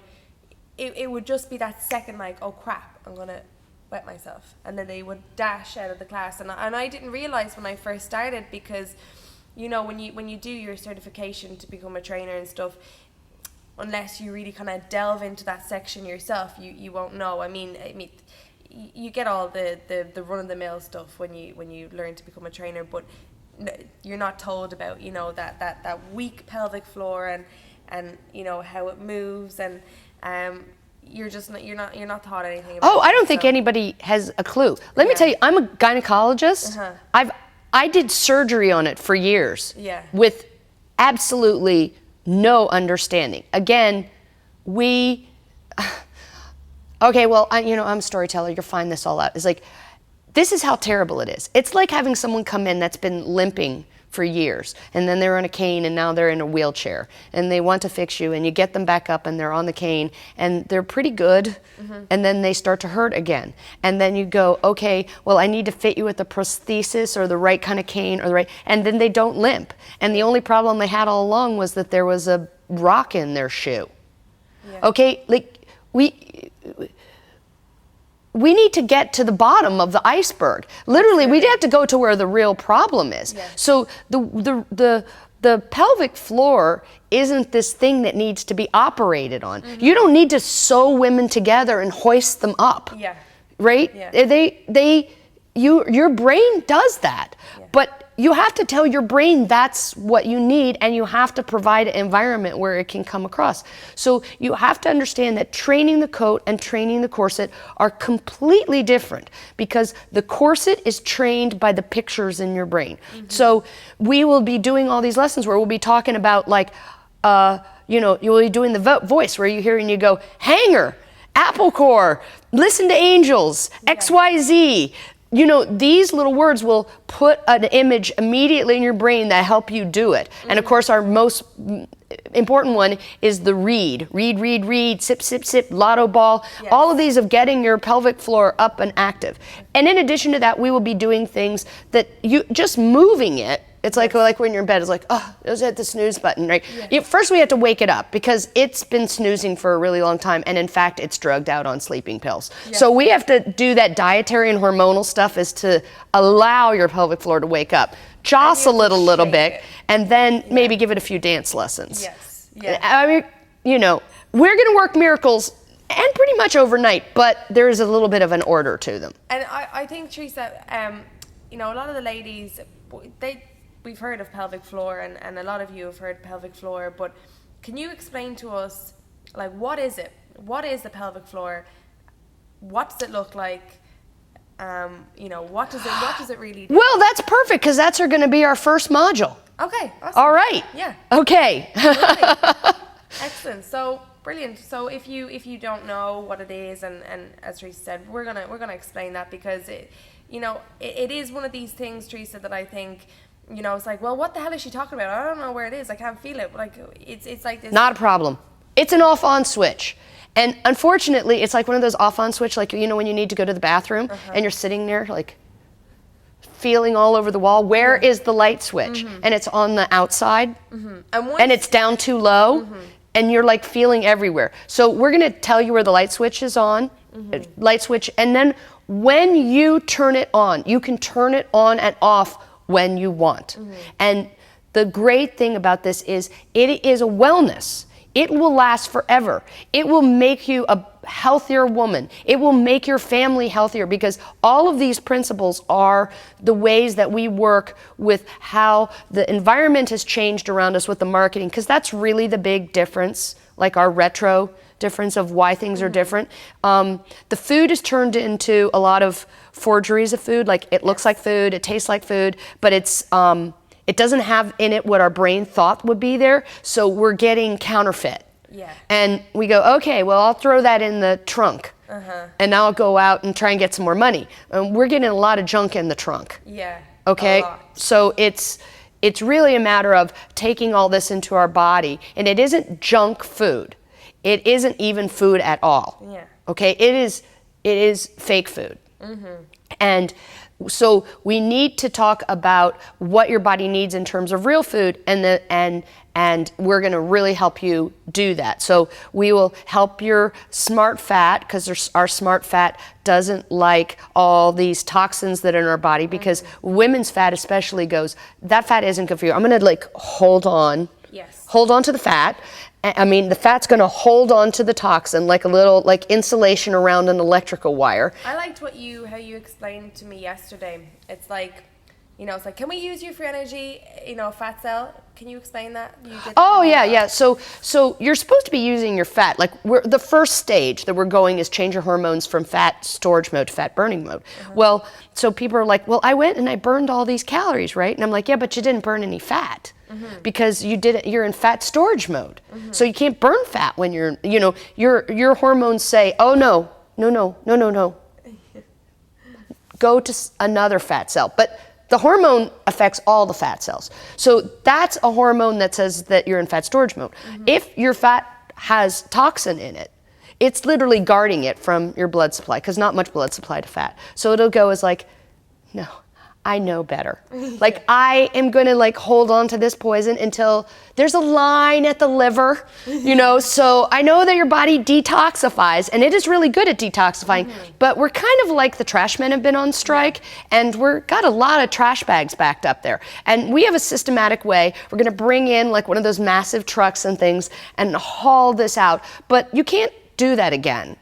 it would just be that second like, oh crap, I'm gonna wet myself, and then they would dash out of the class, and I didn't realize when I first started, because, you know, when you do your certification to become a trainer and stuff, unless you really kind of delve into that section yourself, you won't know. I mean you get all the run-of-the-mill stuff when you learn to become a trainer, but you're not told about, you know, that weak pelvic floor and you know how it moves, and you're not taught anything about I don't think anybody has a clue. Let me tell you, I'm a gynecologist. I did surgery on it for years with absolutely no understanding. Again, okay, well, I'm a storyteller. You'll find this all out. It's like, this is how terrible it is. It's like having someone come in that's been limping for years, and then they're on a cane, and now they're in a wheelchair, and they want to fix you, and you get them back up, and they're on the cane, and they're pretty good, and then they start to hurt again. And then you go, okay, well, I need to fit you with the prosthesis or the right kind of cane, and then they don't limp. And the only problem they had all along was that there was a rock in their shoe. Okay, like, we need to get to the bottom of the iceberg. Literally, we have to go to where the real problem is. So the pelvic floor isn't this thing that needs to be operated on. You don't need to sew women together and hoist them up. Right? Your brain does that. But you have to tell your brain that's what you need, and you have to provide an environment where it can come across. So you have to understand that training the coat and training the corset are completely different, because the corset is trained by the pictures in your brain. So we will be doing all these lessons where we'll be talking about, like, you know, you'll be doing the voice where you hear and you go, hanger, apple core, listen to angels, XYZ. You know, these little words will put an image immediately in your brain that help you do it. And of course, our most important one is the read, sip, sip, sip, lotto ball, all of these of getting your pelvic floor up and active. And in addition to that, we will be doing things that just moving it. It's like when you're in bed, it's like, oh, it was at the snooze button, right? First we have to wake it up, because it's been snoozing for a really long time, and in fact, it's drugged out on sleeping pills. So we have to do that dietary and hormonal stuff, is to allow your pelvic floor to wake up, jostle it a little bit, and then maybe give it a few dance lessons. I mean, you know, we're gonna work miracles and pretty much overnight, but there is a little bit of an order to them. And I think, Theresa, you know, a lot of the ladies, we've heard of pelvic floor, and a lot of you have heard pelvic floor, but can you explain to us, like, what is it? What is the pelvic floor? What does it look like? You know, what does it really do? Well, that's perfect, because that's going to be our first module. Okay, awesome. All right. Yeah. Okay. Excellent. So brilliant. So if you don't know what it is, and as Theresa said, we're gonna explain that, because it is one of these things, Theresa, that I think, you know, it's like, well, what the hell is she talking about? I don't know where it is. I can't feel it. Like, it's like this. Not a problem. It's an off-on switch. And unfortunately, it's like one of those off-on switch, like, you know, when you need to go to the bathroom and you're sitting there, like, feeling all over the wall. Where is the light switch? And it's on the outside, and it's down too low, and you're, like, feeling everywhere. So we're going to tell you where the light switch is on light switch. And then when you turn it on, you can turn it on and off when you want. And the great thing about this is it is a wellness. It will last forever. It will make you a healthier woman. It will make your family healthier, because all of these principles are the ways that we work with how the environment has changed around us with the marketing, because that's really the big difference, like our retro difference of why things are different. The food is turned into a lot of forgeries of food. Like, it looks like food, it tastes like food, but it doesn't have in it what our brain thought would be there, so we're getting counterfeit. Yeah. And we go, okay, well, I'll throw that in the trunk, and now I'll go out and try and get some more money. And we're getting a lot of junk in the trunk. Yeah. Okay? So it's really a matter of taking all this into our body, and it isn't junk food. It isn't even food at all. Yeah. Okay? It is fake food. And so we need to talk about what your body needs in terms of real food, and we're going to really help you do that. So we will help your smart fat, because our smart fat doesn't like all these toxins that are in our body, because women's fat especially goes, that fat isn't good for you. I'm going to hold on to the fat. I mean, the fat's going to hold on to the toxin like a little, insulation around an electrical wire. I liked how you explained to me yesterday. It's like, it's like, can we use you for energy, fat cell? Can you explain that? Yeah. So you're supposed to be using your fat. The first stage that we're going is change your hormones from fat storage mode to fat burning mode. Well, so people are like, well, I went and I burned all these calories, right? And I'm like, yeah, but you didn't burn any fat. Because you're in fat storage mode. So you can't burn fat when your hormones say, oh, no. Go to another fat cell. But the hormone affects all the fat cells. So that's a hormone that says that you're in fat storage mode. If your fat has toxin in it, it's literally guarding it from your blood supply, because not much blood supply to fat. So it'll go as no, I know better. I am going to hold on to this poison until there's a line at the liver, so I know that your body detoxifies, and it is really good at detoxifying, but we're kind of like the trash men have been on strike, and we've got a lot of trash bags backed up there. And we have a systematic way. We're going to bring in one of those massive trucks and things and haul this out, but you can't do that again.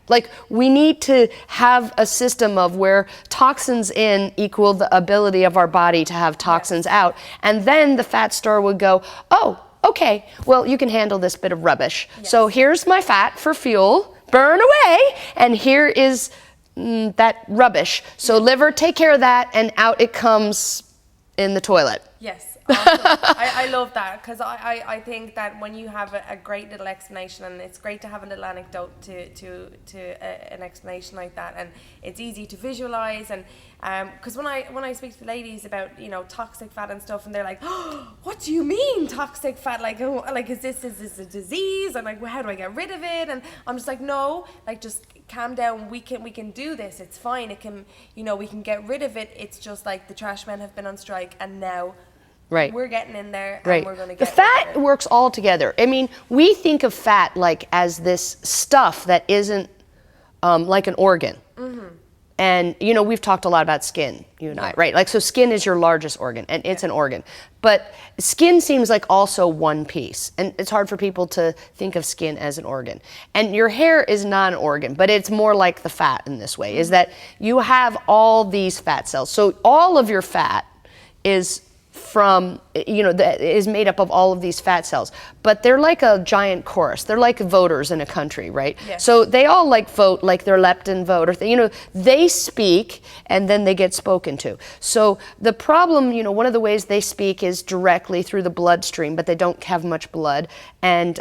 We need to have a system of where toxins in equal the ability of our body to have toxins out, and then the fat store would go, oh, okay, well, you can handle this bit of rubbish. So here's my fat for fuel, burn away, and here is that rubbish. So liver, take care of that, and out it comes in the toilet. Yes. Awesome. I love that, because I think that when you have a great little explanation, and it's great to have a little anecdote to an explanation like that, and it's easy to visualize, and because when I speak to ladies about toxic fat and stuff, and they're like, oh, what do you mean toxic fat? Is this a disease? And how do I get rid of it? And I'm just like, no, just calm down. We can do this. It's fine. It can we can get rid of it. It's just the trash men have been on strike, and now. Right. We're getting in there, and we're going to get the fat works all together. I mean, we think of fat as this stuff that isn't like an organ. And, we've talked a lot about skin, you and I, right? So skin is your largest organ, and it's an organ. But skin seems like also one piece, and it's hard for people to think of skin as an organ. And your hair is not an organ, but it's more like the fat in this way, is that you have all these fat cells. So all of your fat is is made up of all of these fat cells, but they're like a giant chorus. They're like voters in a country, right? Yes. So they all vote like their leptin vote, or they speak and then they get spoken to. So the problem, one of the ways they speak is directly through the bloodstream, but they don't have much blood, and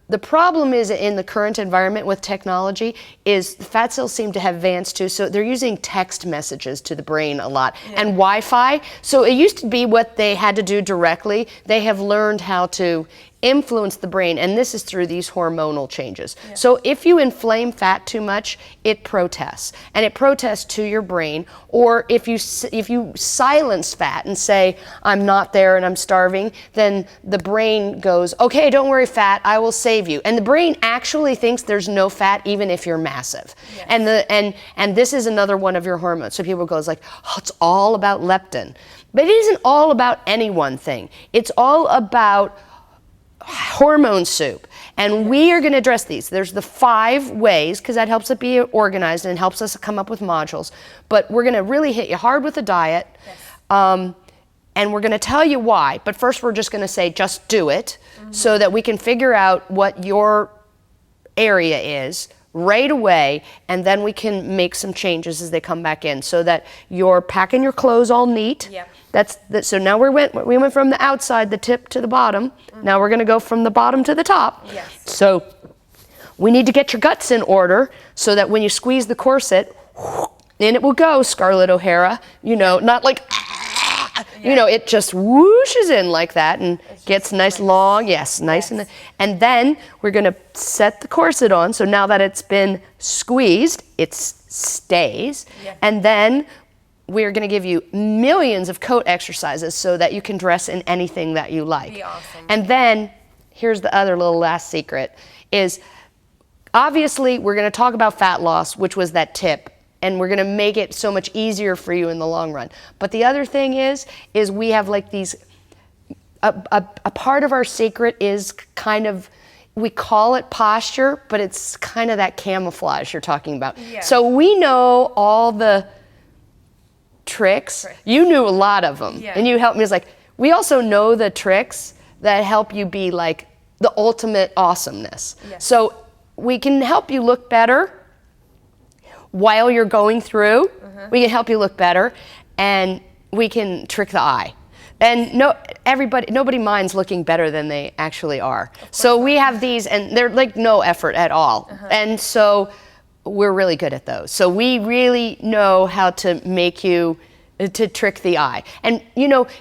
the problem is in the current environment with technology is the fat cells seem to have advanced too, so they're using text messages to the brain a lot, and Wi-Fi. So it used to be what they had to do directly. They have learned how to influence the brain, and this is through these hormonal changes. So if you inflame fat too much, it protests, and it protests to your brain. Or if you silence fat and say, I'm not there and I'm starving, then the brain goes, okay, don't worry, fat, I will save you. And the brain actually thinks there's no fat even if you're massive. And this is another one of your hormones. So people go, like, oh, it's all about leptin. But it isn't all about any one thing. It's all about hormone soup, and we are going to address these. There's the 5 ways, because that helps it be organized and helps us come up with modules, but we're going to really hit you hard with the diet, and we're going to tell you why. But first we're just going to say just do it, so that we can figure out what your area is right away, and then we can make some changes as they come back in, so that you're packing your clothes all neat. So now we went from the outside, the tip to the bottom. Now we're going to go from the bottom to the top. So we need to get your guts in order, so that when you squeeze the corset, in it will go, Scarlett O'Hara. Not like, it just whooshes in like that and gets nice long. Nice. And then we're going to set the corset on. So now that it's been squeezed, it stays. And then we're going to give you millions of coat exercises so that you can dress in anything that you like. Be awesome. And then here's the other little last secret is, obviously we're going to talk about fat loss, which was that tip, and we're going to make it so much easier for you in the long run. But the other thing is we have like these, a part of our secret is kind of, we call it posture, but it's kind of that camouflage you're talking about. So we know all the tricks. You knew a lot of them, and you helped me. It's like, we also know the tricks that help you be like the ultimate awesomeness. So we can help you look better while you're going through. We can help you look better, and we can trick the eye. And nobody minds looking better than they actually are. So we have these, and they're like no effort at all. And so we're really good at those. So we really know how to make you, to trick the eye. And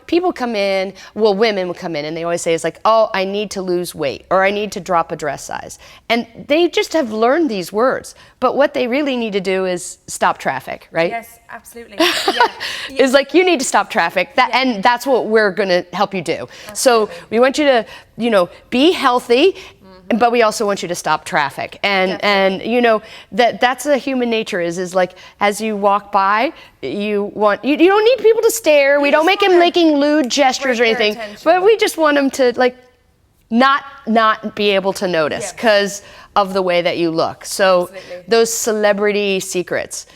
people come in, women will come in, and they always say, it's like, oh, I need to lose weight, or I need to drop a dress size. And they just have learned these words. But what they really need to do is stop traffic, right? Yes, absolutely. It's like, you need to stop traffic. And that's what we're going to help you do. So we want you to, be healthy, but we also want you to stop traffic. And that's a human nature is like, as you walk by, you don't need people to stare. We don't make them making lewd gestures or anything, but we just want them to like not be able to notice because of the way that you look. So those celebrity secrets.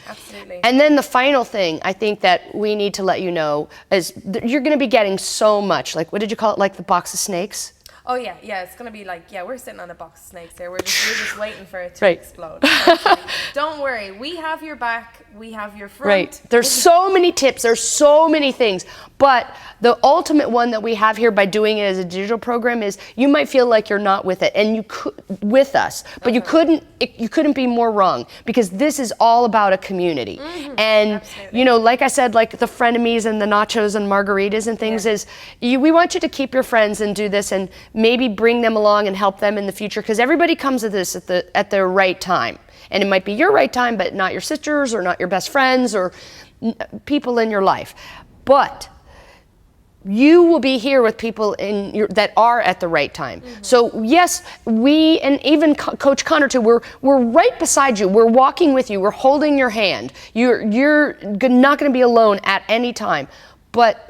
And then the final thing I think that we need to let you know is you're going to be getting so much, like, what did you call it? Like the box of snakes? Oh yeah, it's gonna be like, we're sitting on a box of snakes here. We're just waiting for it to explode. Actually. Don't worry, we have your back, we have your front. There's so many tips, there's so many things, but the ultimate one that we have here by doing it as a digital program is, you might feel like you're not with it, and you could with us, but you couldn't be more wrong, because this is all about a community. And like I said, like the frenemies and the nachos and margaritas and things is, we want you to keep your friends and do this, and maybe bring them along and help them in the future, because everybody comes to this at the right time. And it might be your right time, but not your sisters or not your best friends or people in your life. But you will be here with people that are at the right time. So yes, we, and even Coach Connor too, we're right beside you. We're walking with you. We're holding your hand. You're not going to be alone at any time. But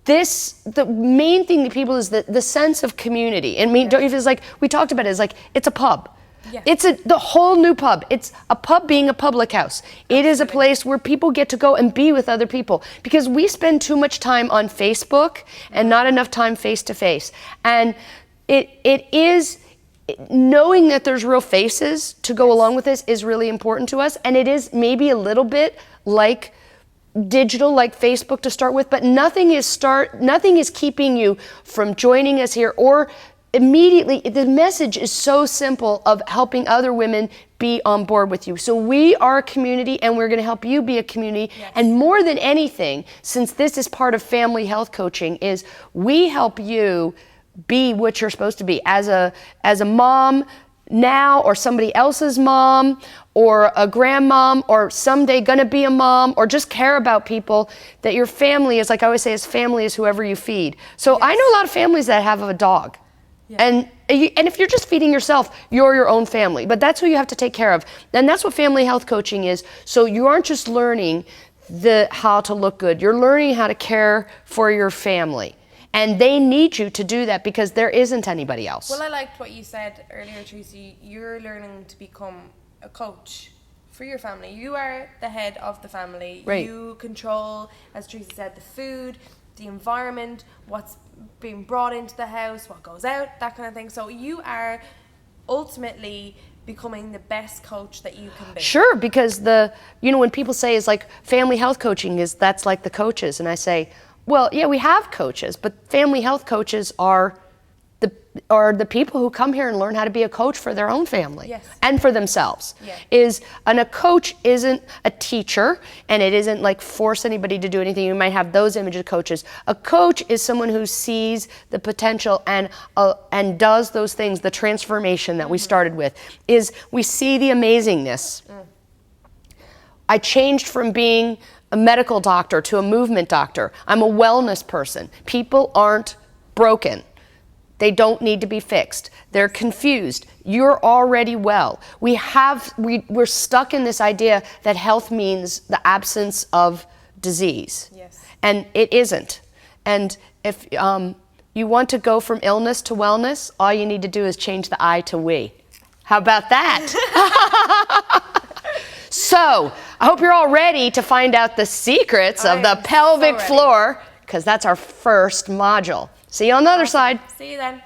the main thing to people is the sense of community. And it's like, we talked about it, it's like, it's a pub. It's the whole new pub. It's a pub being a public house. It is a place where people get to go and be with other people, because we spend too much time on Facebook and not enough time face to face. And it is, knowing that there's real faces to go along with this is really important to us. And it is maybe a little bit like digital, like Facebook to start with, but nothing is keeping you from joining us here, or immediately. The message is so simple of helping other women be on board with you. So we are a community, and we're going to help you be a community. And more than anything, since this is part of family health coaching, is we help you be what you're supposed to be as a mom now, or somebody else's mom, or a grandmom, or someday gonna be a mom, or just care about people, that your family is, like I always say, is family is whoever you feed. So yes. I know a lot of families that have a dog. Yeah. And if you're just feeding yourself, you're your own family. But that's who you have to take care of. And that's what family health coaching is. So you aren't just learning how to look good. You're learning how to care for your family. And they need you to do that because there isn't anybody else. Well, I liked what you said earlier, Tracy. You're learning to become a coach for your family. You are the head of the family. Right. You control, as Theresa said, the food, the environment, what's being brought into the house, what goes out, that kind of thing. So you are ultimately becoming the best coach that you can be. Sure, because when people say it's like family health coaching that's like the coaches, and I say, well, yeah, we have coaches, but family health coaches are the people who come here and learn how to be a coach for their own family. Yes. And for themselves. Yeah. And a coach isn't a teacher, and it isn't like force anybody to do anything. You might have those images of coaches. A coach is someone who sees the potential and does those things, the transformation that we started with, is we see the amazingness. I changed from being a medical doctor to a movement doctor. I'm a wellness person. People aren't broken. They don't need to be fixed. They're confused. You're already well. We're stuck in this idea that health means the absence of disease. Yes. And it isn't. And if you want to go from illness to wellness, all you need to do is change the I to we. How about that? So, I hope you're all ready to find out the secrets of the pelvic floor, because that's our first module. See you on the other side. See you then.